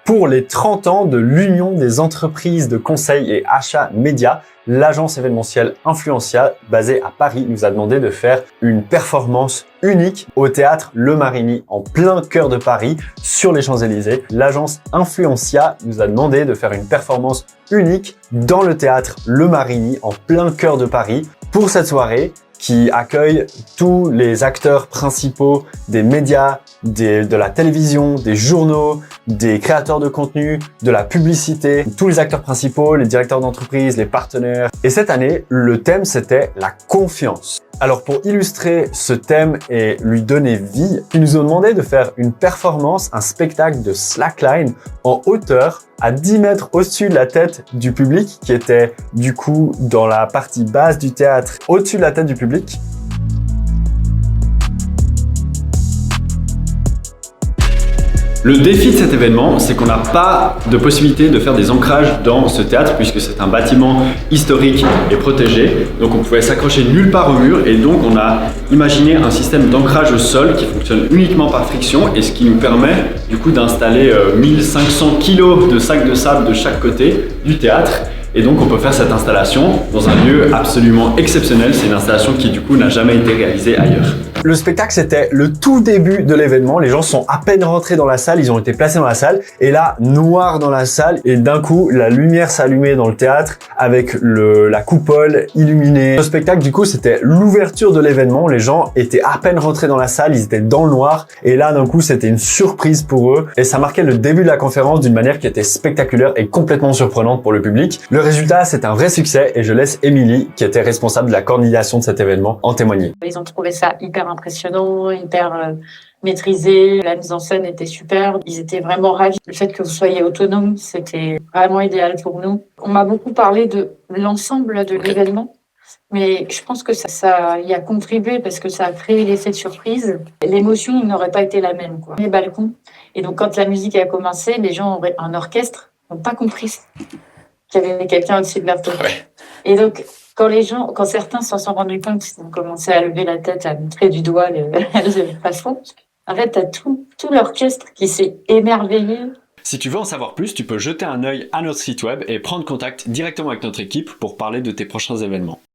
Pour les 30 ans de l'Union des entreprises de conseil et achats médias, l'agence événementielle Influencia, basée à Paris, nous a demandé de faire une performance unique au théâtre Le Marigny, en plein cœur de Paris, sur les Champs-Élysées. L'agence Influencia nous a demandé de faire une performance unique dans le théâtre Le Marigny, en plein cœur de Paris, pour cette soirée qui accueille tous les acteurs principaux des médias, de la télévision, des journaux, des créateurs de contenu, de la publicité, tous les acteurs principaux, les directeurs d'entreprise, les partenaires. Et cette année, le thème, c'était la confiance. Alors pour illustrer ce thème et lui donner vie, ils nous ont demandé de faire une performance, un spectacle de slackline en hauteur à 10 mètres au-dessus de la tête du public, qui était du coup dans la partie basse du théâtre, au-dessus de la tête du public. Le défi de cet événement, c'est qu'on n'a pas de possibilité de faire des ancrages dans ce théâtre puisque c'est un bâtiment historique et protégé. Donc on pouvait s'accrocher nulle part au mur et donc on a imaginé un système d'ancrage au sol qui fonctionne uniquement par friction et ce qui nous permet du coup d'installer 1500 kg de sacs de sable de chaque côté du théâtre. Et donc on peut faire cette installation dans un lieu absolument exceptionnel. C'est une installation qui du coup n'a jamais été réalisée ailleurs. Le spectacle, c'était le tout début de l'événement. Les gens sont à peine rentrés dans la salle, ils ont été placés dans la salle. Et là, noir dans la salle. Et d'un coup, la lumière s'allumait dans le théâtre avec la coupole illuminée. Le spectacle, du coup, c'était l'ouverture de l'événement. Les gens étaient à peine rentrés dans la salle, ils étaient dans le noir. Et là, d'un coup, c'était une surprise pour eux. Et ça marquait le début de la conférence d'une manière qui était spectaculaire et complètement surprenante pour le public. Le résultat, c'est un vrai succès et je laisse Émilie, qui était responsable de la coordination de cet événement, en témoigner. Ils ont trouvé ça hyper impressionnant, hyper maîtrisé. La mise en scène était super. Ils étaient vraiment ravis. Le fait que vous soyez autonome, c'était vraiment idéal pour nous. On m'a beaucoup parlé de l'ensemble de l'événement, mais je pense que ça y a contribué parce que ça a créé l'effet de surprise. L'émotion n'aurait pas été la même, quoi. Les balcons. Et donc, quand la musique a commencé, les gens, un orchestre, n'ont pas compris qu'il y avait quelqu'un au-dessus de leur tête. Ouais. Et donc, quand certains s'en sont rendus compte, ils ont commencé à lever la tête, à montrer du doigt le plafond. En fait, t'as tout l'orchestre qui s'est émerveillé. Si tu veux en savoir plus, tu peux jeter un œil à notre site web et prendre contact directement avec notre équipe pour parler de tes prochains événements.